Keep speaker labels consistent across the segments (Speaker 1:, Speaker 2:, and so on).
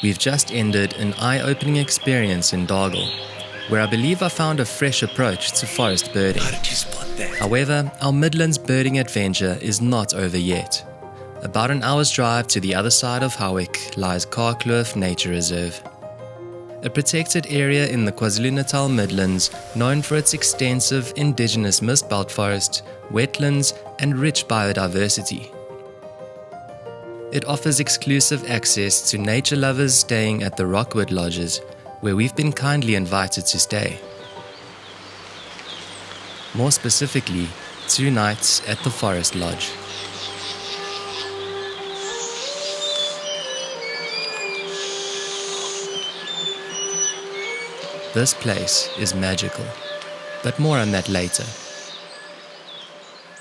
Speaker 1: We've just ended an eye-opening experience in Dargle, where I believe I found a fresh approach to forest birding.
Speaker 2: How did you spot that?
Speaker 1: However, our Midlands birding adventure is not over yet. About an hour's drive to the other side of Howick lies Karkloof Nature Reserve, a protected area in the KwaZulu-Natal Midlands known for its extensive indigenous mistbelt forest, wetlands and rich biodiversity. It offers exclusive access to nature lovers staying at the Rockwood Lodges, where we've been kindly invited to stay. More specifically, 2 nights at the Forest Lodge. This place is magical, but more on that later.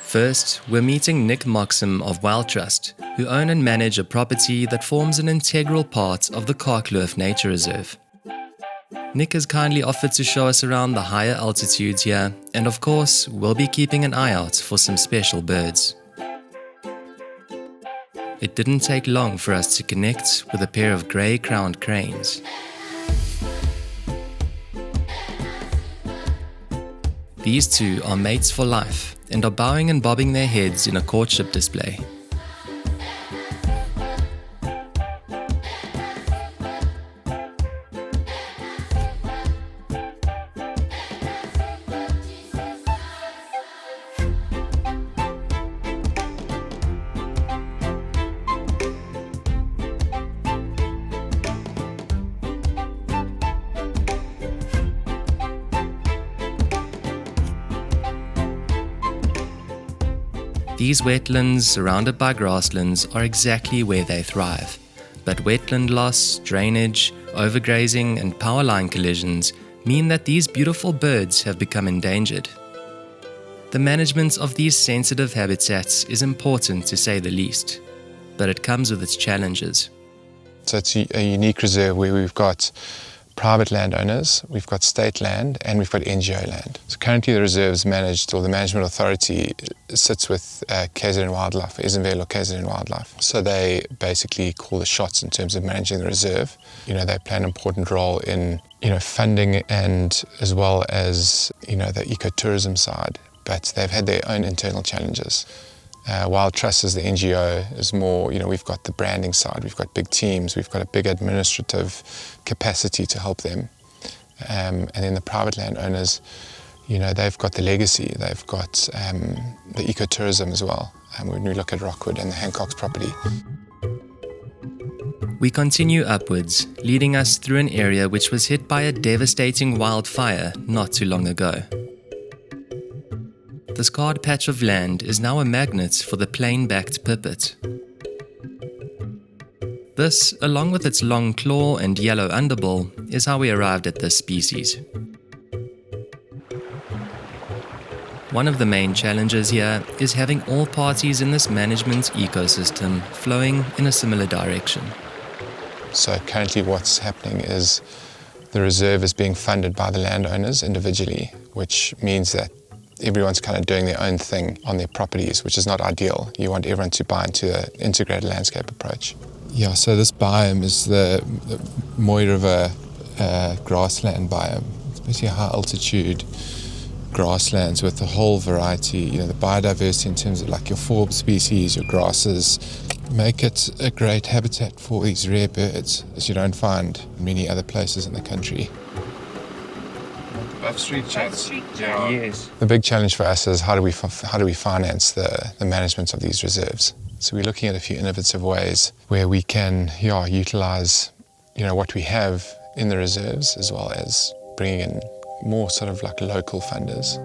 Speaker 1: First, we're meeting Nick Moxham of Wild Trust, who own and manage a property that forms an integral part of the Karkloof Nature Reserve. Nick has kindly offered to show us around the higher altitudes here, and of course, we'll be keeping an eye out for some special birds. It didn't take long for us to connect with a pair of grey-crowned cranes. These two are mates for life and are bowing and bobbing their heads in a courtship display. These wetlands, surrounded by grasslands, are exactly where they thrive. But wetland loss, drainage, overgrazing and power line collisions mean that these beautiful birds have become endangered. The management of these sensitive habitats is important to say the least, but it comes with its challenges.
Speaker 3: So it's a unique reserve where we've got private landowners, we've got state land, and we've got NGO land. So currently the reserve's managed, or the management authority sits with KZN Wildlife, Isenville or KZN Wildlife. So they basically call the shots in terms of managing the reserve. They play an important role in, funding and as well as, the ecotourism side, but they've had their own internal challenges. Wild Trust as the NGO is more, we've got the branding side, we've got big teams, we've got a big administrative capacity to help them. And then the private landowners, they've got the legacy, they've got the ecotourism as well. When we look at Rockwood and the Hancock's property.
Speaker 1: We continue upwards, leading us through an area which was hit by a devastating wildfire not too long ago. The scarred patch of land is now a magnet for the plain-backed pipit. This, along with its long claw and yellow underbill, is how we arrived at this species. One of the main challenges here is having all parties in this management ecosystem flowing in a similar direction.
Speaker 3: So currently what's happening is the reserve is being funded by the landowners individually, which means that everyone's kind of doing their own thing on their properties, which is not ideal. You want everyone to buy into an integrated landscape approach. Yeah, so this biome is the Moy River grassland biome. It's basically high altitude grasslands with a whole variety, the biodiversity in terms of like your forb species, your grasses, make it a great habitat for these rare birds, as you don't find in many other places in the country. Street chats.
Speaker 2: Yeah. Yes.
Speaker 3: The big challenge for us is how do we finance the management of these reserves? So we're looking at a few innovative ways where we can utilize what we have in the reserves, as well as bringing in more sort of like local funders.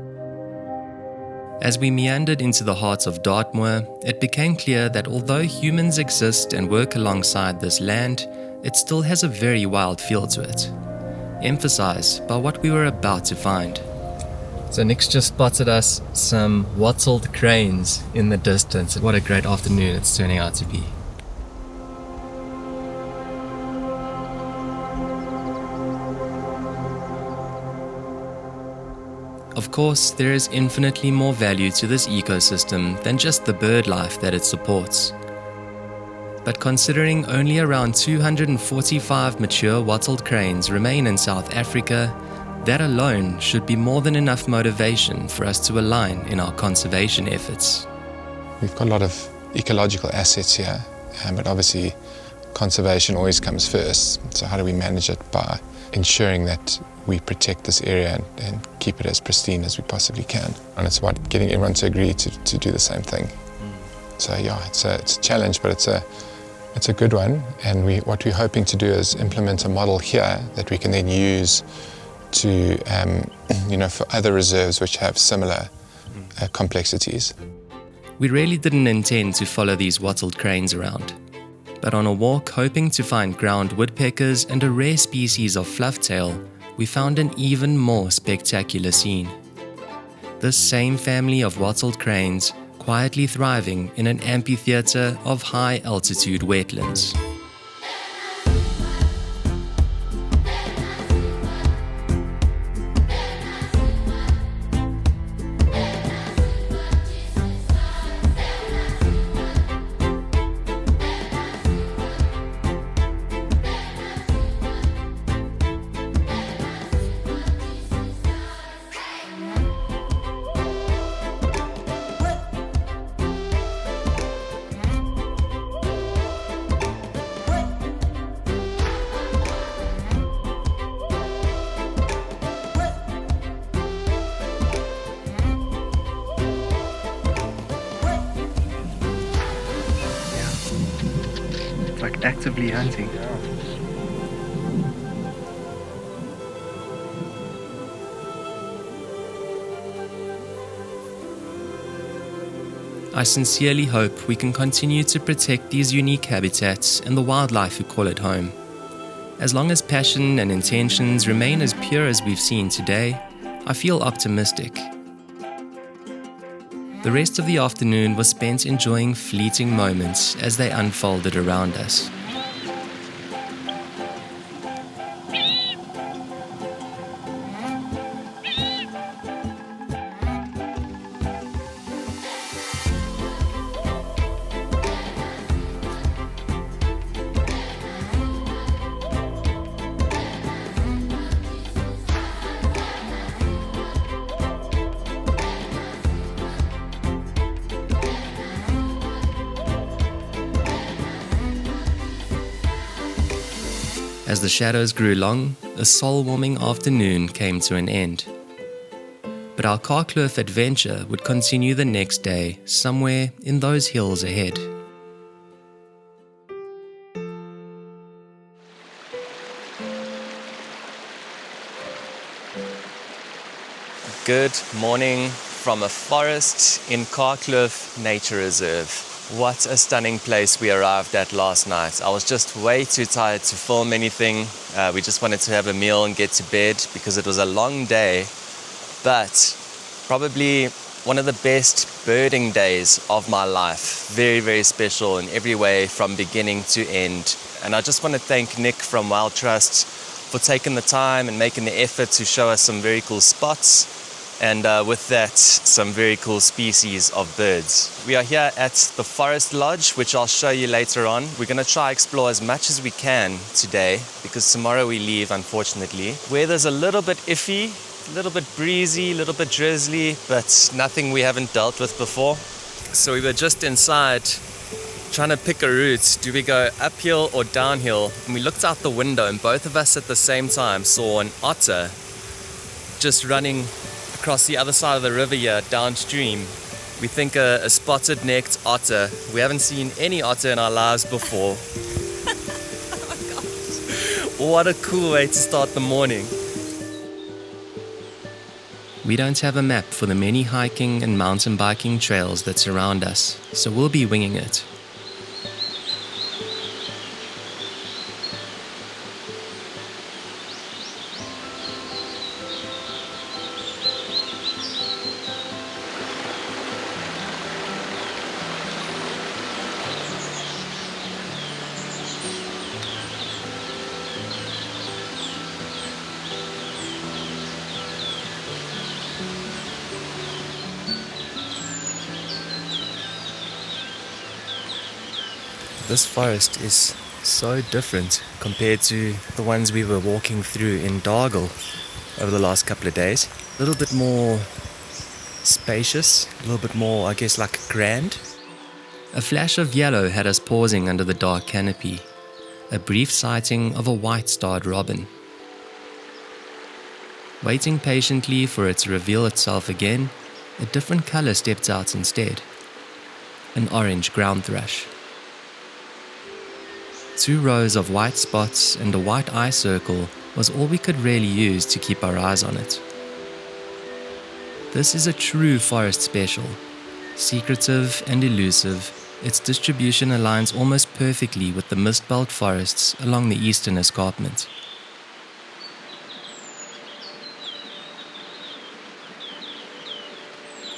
Speaker 1: As we meandered into the heart of Dartmoor, it became clear that although humans exist and work alongside this land, it still has a very wild feel to it, emphasized by what we were about to find. So Nick's just spotted us some wattled cranes in the distance. What a great afternoon it's turning out to be. Of course, there is infinitely more value to this ecosystem than just the bird life that it supports. But considering only around 245 mature wattled cranes remain in South Africa, that alone should be more than enough motivation for us to align in our conservation efforts.
Speaker 3: We've got a lot of ecological assets here, but obviously conservation always comes first. So how do we manage it? By ensuring that we protect this area and keep it as pristine as we possibly can. And it's about getting everyone to agree to do the same thing. So yeah, it's a challenge, but it's a good one. And what we're hoping to do is implement a model here that we can then use to, for other reserves which have similar complexities.
Speaker 1: We really didn't intend to follow these wattled cranes around, but on a walk hoping to find ground woodpeckers and a rare species of flufftail, we found an even more spectacular scene. This same family of wattled cranes quietly thriving in an amphitheater of high-altitude wetlands. Like actively hunting. I sincerely hope we can continue to protect these unique habitats and the wildlife who call it home. As long as passion and intentions remain as pure as we've seen today, I feel optimistic. The rest of the afternoon was spent enjoying fleeting moments as they unfolded around us. As the shadows grew long, a soul-warming afternoon came to an end. But our Karkloof adventure would continue the next day, somewhere in those hills ahead. Good morning from a forest in Karkloof Nature Reserve. What a stunning place we arrived at last night. I was just way too tired to film anything. We just wanted to have a meal and get to bed because it was a long day. But probably one of the best birding days of my life. Very, very special in every way from beginning to end. And I just want to thank Nick from Wild Trust for taking the time and making the effort to show us some very cool spots. And with that, some very cool species of birds. We are here at the Forest Lodge, which I'll show you later on. We're going to try explore as much as we can today, because tomorrow we leave, unfortunately. Weather's a little bit iffy, a little bit breezy, a little bit drizzly, but nothing we haven't dealt with before. So we were just inside trying to pick a route. Do we go uphill or downhill? And we looked out the window, and both of us at the same time saw an otter just running across the other side of the river here, downstream. We think a spotted-necked otter. We haven't seen any otter in our lives before.
Speaker 2: Oh my gosh.
Speaker 1: What a cool way to start the morning. We don't have a map for the many hiking and mountain biking trails that surround us, so we'll be winging it. This forest is so different compared to the ones we were walking through in Dargle over the last couple of days. A little bit more spacious, a little bit more, I guess, like grand. A flash of yellow had us pausing under the dark canopy, a brief sighting of a white-starred robin. Waiting patiently for it to reveal itself again, a different color stepped out instead, an orange ground thrush. 2 rows of white spots and a white eye circle was all we could really use to keep our eyes on it. This is a true forest special. Secretive and elusive, its distribution aligns almost perfectly with the mist belt forests along the eastern escarpment.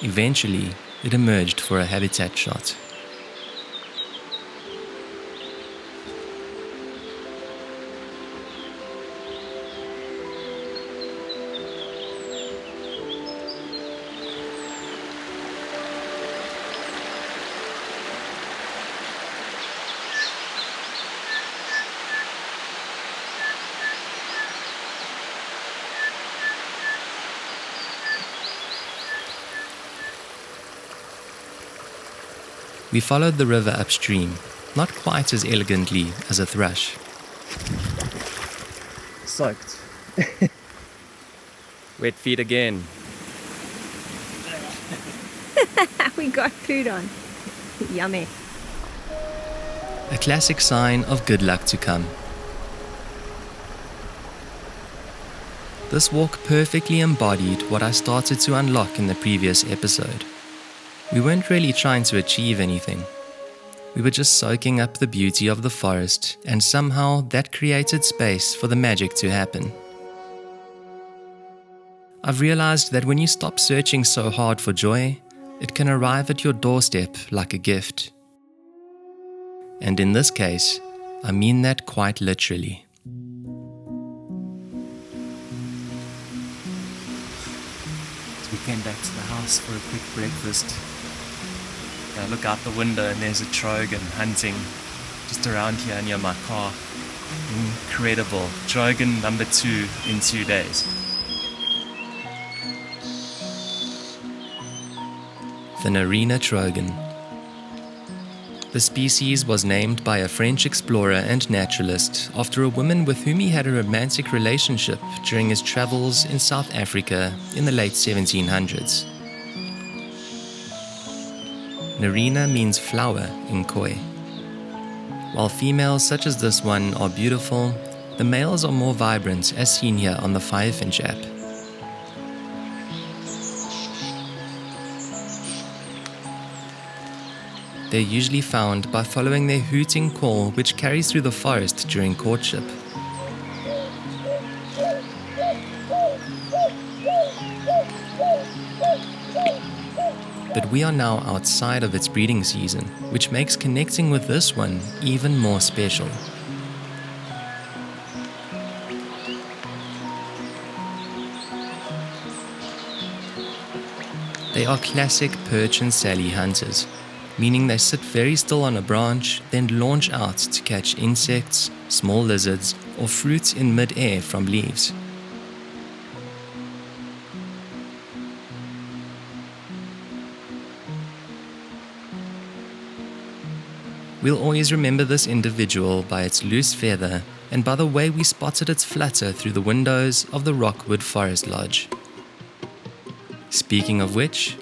Speaker 1: Eventually, it emerged for a habitat shot. We followed the river upstream, not quite as elegantly as a thrush. Soaked. Wet feet again.
Speaker 2: We got food on. Yummy.
Speaker 1: A classic sign of good luck to come. This walk perfectly embodied what I started to unlock in the previous episode. We weren't really trying to achieve anything. We were just soaking up the beauty of the forest, and somehow that created space for the magic to happen. I've realized that when you stop searching so hard for joy, it can arrive at your doorstep like a gift. And in this case, I mean that quite literally. So we came back to the house for a quick breakfast. I look out the window and there's a Trogon hunting just around here near my car. Incredible. Trogon number 2 in 2 days. The Narina Trogon. The species was named by a French explorer and naturalist after a woman with whom he had a romantic relationship during his travels in South Africa in the late 1700s. Narina means flower in Khoi. While females such as this one are beautiful, the males are more vibrant as seen here on the Firefin app. They're usually found by following their hooting call which carries through the forest during courtship. But we are now outside of its breeding season, which makes connecting with this one even more special. They are classic perch and sally hunters, meaning they sit very still on a branch, then launch out to catch insects, small lizards, or fruit in mid-air from leaves. We'll always remember this individual by its loose feather and by the way we spotted its flutter through the windows of the Rockwood Forest Lodge. Speaking of which,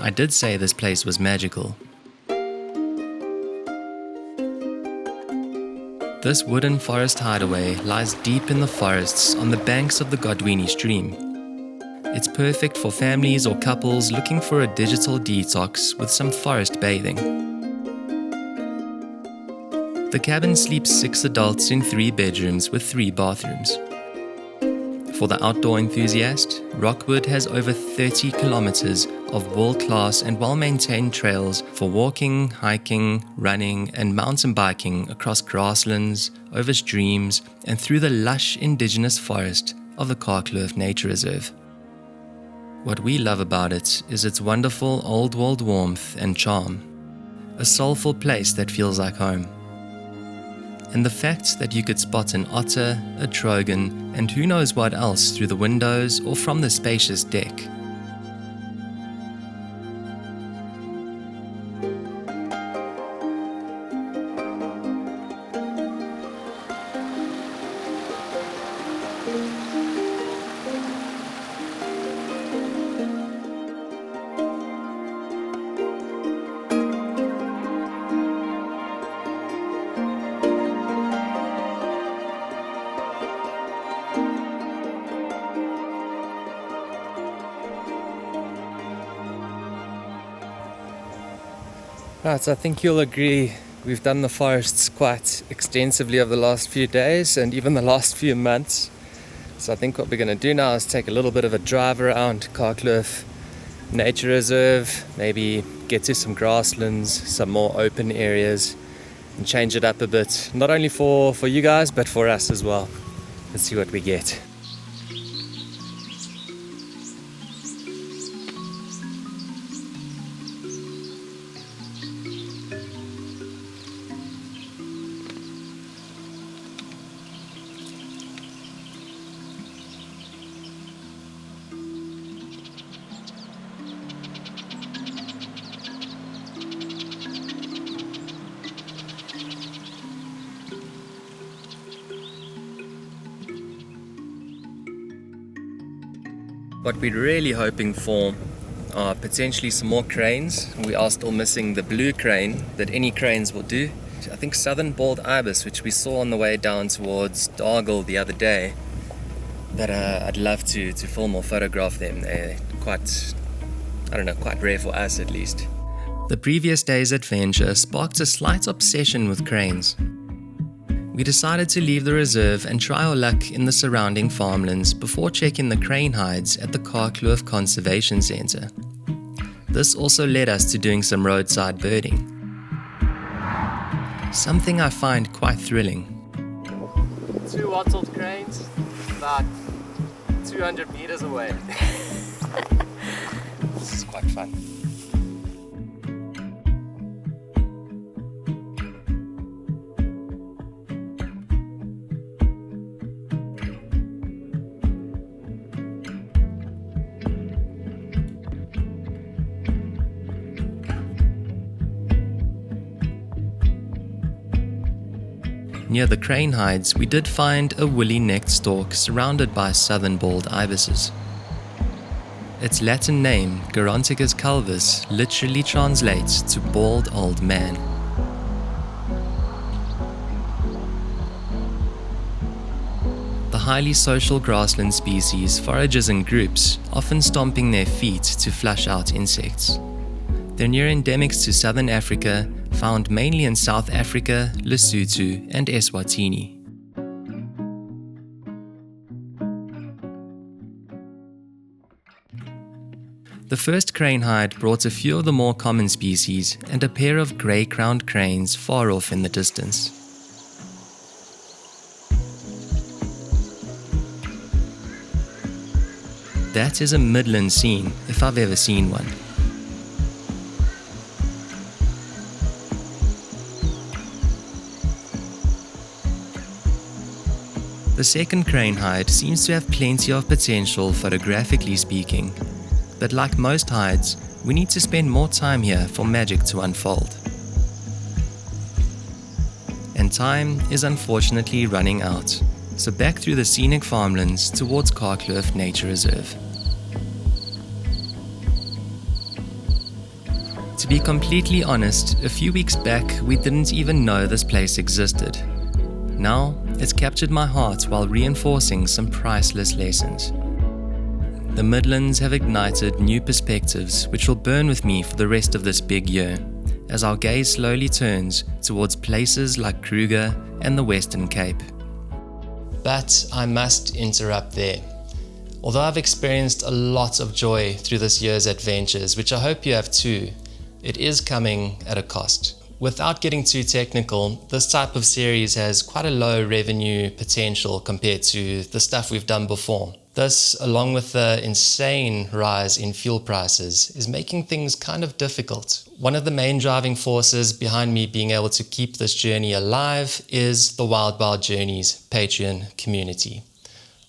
Speaker 1: I did say this place was magical. This wooden forest hideaway lies deep in the forests on the banks of the Godwini stream. It's perfect for families or couples looking for a digital detox with some forest bathing. The cabin sleeps 6 adults in 3 bedrooms with 3 bathrooms. For the outdoor enthusiast, Rockwood has over 30 kilometers of world-class and well-maintained trails for walking, hiking, running, and mountain biking across grasslands, over streams, and through the lush indigenous forest of the Karkloof Nature Reserve. What we love about it is its wonderful old-world warmth and charm, a soulful place that feels like home. and the fact that you could spot an otter, a trogon, and who knows what else through the windows or from the spacious deck. Right, so I think you'll agree we've done the forests quite extensively over the last few days and even the last few months. So I think what we're going to do now is take a little bit of a drive around Karkloof Nature Reserve, maybe get to some grasslands, some more open areas, and change it up a bit, not only for you guys but for us as well. Let's see what we get. What we're really hoping for are potentially some more cranes. We are still missing the blue crane that any cranes will do. I think southern bald ibis, which we saw on the way down towards Dargle the other day, that I'd love to film or photograph them. They're quite rare for us at least. The previous day's adventure sparked a slight obsession with cranes. We decided to leave the reserve and try our luck in the surrounding farmlands before checking the crane hides at the Karkloof Conservation Centre. This also led us to doing some roadside birding. Something I find quite thrilling. 2 wattled cranes, about 200 meters away. This is quite fun. Near the crane hides, we did find a woolly-necked stork surrounded by southern bald ibises. Its Latin name, Geronticus calvus, literally translates to bald old man. The highly social grassland species forages in groups, often stomping their feet to flush out insects. They're near endemics to southern Africa, found mainly in South Africa, Lesotho, and Eswatini. The first crane hide brought a few of the more common species and a pair of grey-crowned cranes far off in the distance. That is a Midlands scene, if I've ever seen one. The second crane hide seems to have plenty of potential photographically speaking, but like most hides, we need to spend more time here for magic to unfold. And time is unfortunately running out, so back through the scenic farmlands towards Karkloof Nature Reserve. To be completely honest, a few weeks back we didn't even know this place existed. Now, it's captured my heart while reinforcing some priceless lessons. The Midlands have ignited new perspectives which will burn with me for the rest of this big year, as our gaze slowly turns towards places like Kruger and the Western Cape. But I must interrupt there. Although I've experienced a lot of joy through this year's adventures, which I hope you have too, it is coming at a cost. Without getting too technical, this type of series has quite a low revenue potential compared to the stuff we've done before. This, along with the insane rise in fuel prices, is making things kind of difficult. One of the main driving forces behind me being able to keep this journey alive is the Wild Wild Journeys Patreon community.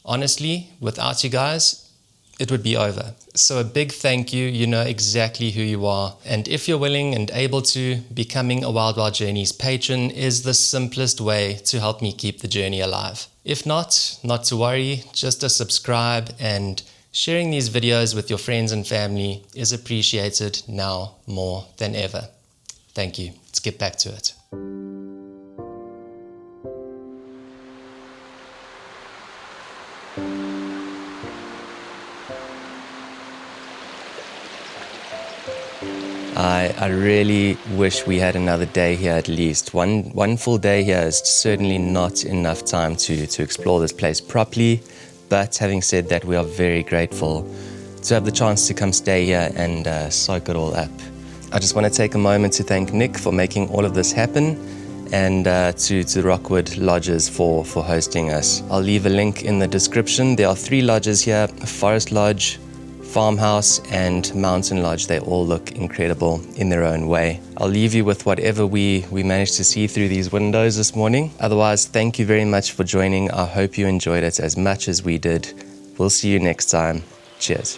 Speaker 1: Honestly, without you guys, it would be over. So a big thank you. You know exactly who you are. And if you're willing and able to, becoming a Wild Wild Journeys patron is the simplest way to help me keep the journey alive. If not to worry, just a subscribe, and sharing these videos with your friends and family is appreciated now more than ever. Thank you. Let's get back to it. I really wish we had another day here at least. One full day here is certainly not enough time to explore this place properly, but having said that, we are very grateful to have the chance to come stay here and soak it all up. I just want to take a moment to thank Nick for making all of this happen, and to Rockwood Lodges for hosting us. I'll leave a link in the description. There are 3 lodges here: a Forest Lodge, Farmhouse and Mountain Lodge. They all look incredible in their own way. I'll leave you with whatever we managed to see through these windows this morning. Otherwise, thank you very much for joining. I hope you enjoyed it as much as we did. We'll see you next time. Cheers.